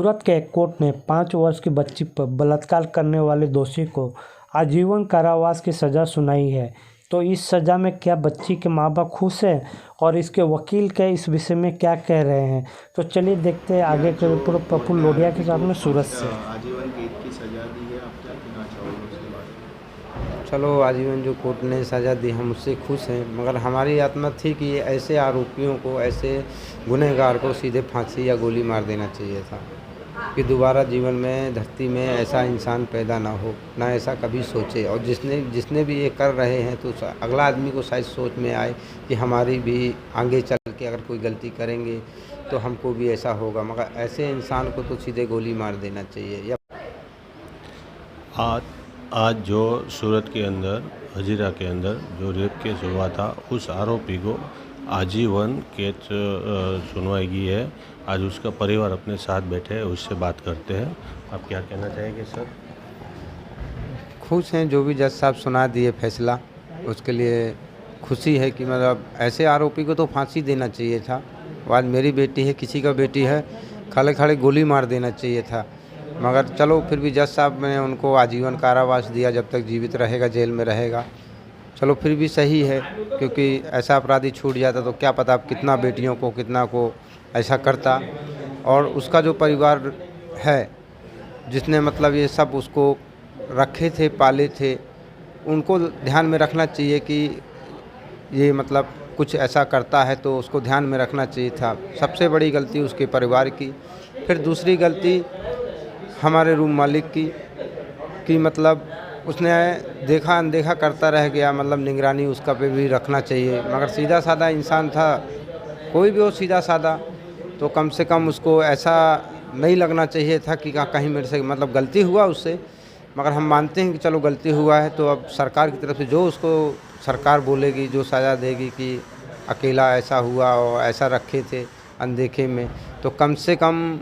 सूरत के एक कोर्ट ने 5 वर्ष की बच्ची पर बलात्कार करने वाले दोषी को आजीवन कारावास की सज़ा सुनाई है। तो इस सज़ा में क्या बच्ची के माँ बाप खुश हैं और इसके वकील के इस विषय में क्या कह रहे हैं, तो चलिए देखते हैं आगे के रिपोर्ट प्रफुल्ल लोडिया के साथ में सूरत से। आजीवन कैद की सज़ा दी है, आप क्या कहना चाहोगे उसके बारे में? चलो, आजीवन जो कोर्ट ने सज़ा दी हम उससे खुश हैं, मगर हमारी आत्मा थी कि ऐसे आरोपियों को, ऐसे गुनहगार को सीधे फांसी या गोली मार देना चाहिए था कि दोबारा जीवन में धरती में ऐसा इंसान पैदा ना हो, ना ऐसा कभी सोचे। और जिसने भी ये कर रहे हैं तो अगला आदमी को शायद सोच में आए कि हमारी भी आगे चल के अगर कोई गलती करेंगे तो हमको भी ऐसा होगा, मगर ऐसे इंसान को तो सीधे गोली मार देना चाहिए। या आज जो सूरत के अंदर हजीरा के अंदर जो रेप केस हुआ था, उस आरोपी को आजीवन कैद सुनवाई गई है। आज उसका परिवार अपने साथ बैठे हैं, उससे बात करते हैं। आप क्या कहना चाहेंगे सर? खुश हैं, जो भी जज साहब सुना दिए फैसला, उसके लिए खुशी है कि मतलब ऐसे आरोपी को तो फांसी देना चाहिए था। आज मेरी बेटी है, किसी का बेटी है, खड़े खड़े गोली मार देना चाहिए था। मगर चलो, फिर भी जज साहब ने उनको आजीवन कारावास दिया, जब तक जीवित रहेगा जेल में रहेगा। चलो, फिर भी सही है, क्योंकि ऐसा अपराधी छूट जाता तो क्या पता कितना बेटियों को, कितना को ऐसा करता। और उसका जो परिवार है, जिसने मतलब ये सब उसको रखे थे, पाले थे, उनको ध्यान में रखना चाहिए कि ये मतलब कुछ ऐसा करता है तो उसको ध्यान में रखना चाहिए था। सबसे बड़ी गलती उसके परिवार की। फिर दूसरी गलती हमारे रूम मालिक की मतलब उसने देखा अनदेखा करता रह गया, मतलब निगरानी उसका पे भी रखना चाहिए। मगर सीधा साधा इंसान था, कोई भी हो सीधा साधा, तो कम से कम उसको ऐसा नहीं लगना चाहिए था कि कहीं मेरे से मतलब गलती हुआ उससे। मगर हम मानते हैं कि चलो गलती हुआ है, तो अब सरकार की तरफ से जो उसको सरकार बोलेगी, जो सज़ा देगी कि अकेला ऐसा हुआ और ऐसा रखे थे अनदेखे में, तो कम से कम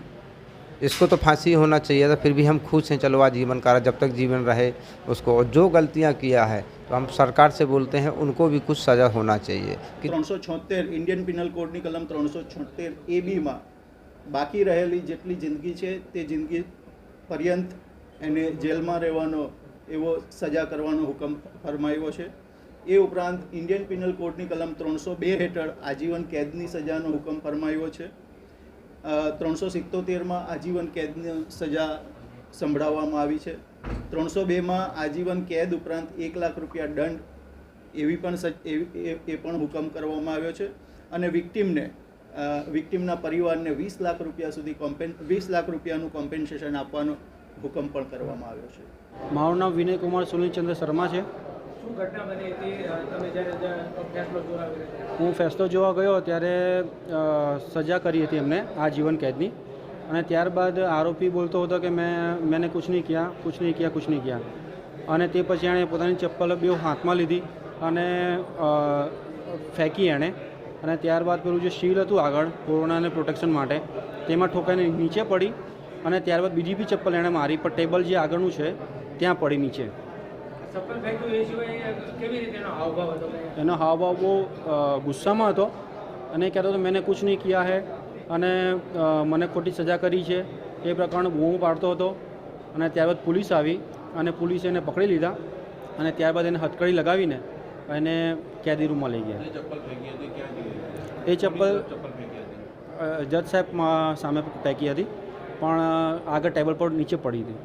इसको तो फांसी होना चाहिए था। फिर भी हम खुश हैं, चलो आजीवन कारा जब तक जीवन रहे उसको। और जो गलतियां किया है तो हम सरकार से बोलते हैं उनको भी कुछ सज़ा होना चाहिए। 376 इंडियन पिनल कोडनी कलम 376 AB में बाकी रहेली જેટલી જિંદગી છે તે જિંદગી પર્યંત એને જેલમાં રહેવાનો એવો સજા કરવાનો હુકમ ફરમાવ્યો છે। એ ઉપરાંત ઇન્ડિયન પિનલ કોડની કલમ 302 હેઠળ આજીવન કેદની સજાનો હુકમ ફરમાવ્યો છે। 377 में आजीवन कैदनी सजा संभळाववामां आवी छे। 302 में आजीवन कैद उपरांत 1 लाख रुपया दंड एवी पण हुकम करवामां आव्यो छे। अने विक्टिमना परिवारने 20 लाख रुपया सुधी 20 लाख रुपयानुं कॉम्पेन्सेशन आपवानो हुकम पण करवामां आव्यो छे। मारुं नाम विनय कुमार सुनीलचंद्र शर्मा है। हूँ फैसलो जोवा गयो त्यारे सजा करी थी हमने आजीवन कैदनी, અને ત્યારબાદ આરોપી બોલતો હતો કે मैंने कुछ नहीं किया। અને તે પછી એણે પોતાની ચપ્પલ બે હાથમાં લીધી અને ફેંકી એણે। અને ત્યારબાદ પેલું જે શીલ હતું આગળ કોરોનાને પ્રોટેક્શન માટે તેમાં ઠોકાઈને નીચે પડી। અને ત્યારબાદ બીજી બી ચપ્પલ એણે મારી, પણ ટેબલ જે આગળનું છે ત્યાં પડી નીચે। એનો હાવભાવ બહુ ગુસ્સામાં હતો અને કહેતો હતો मैंने कुछ नहीं किया है અને મને ખોટી સજા કરી છે, એ પ્રકારનો બૂમો પાડતો હતો। અને ત્યારબાદ પોલીસ આવી અને પોલીસે એને પકડી લીધા અને ત્યારબાદ એને હથકડી લગાવીને એને કેદી રૂમમાં લઈ ગયા। એ ચપ્પલ જજ સાહેબ સામે ફેંકી હતી, પણ આગળ ટેબલ પર નીચે પડી હતી।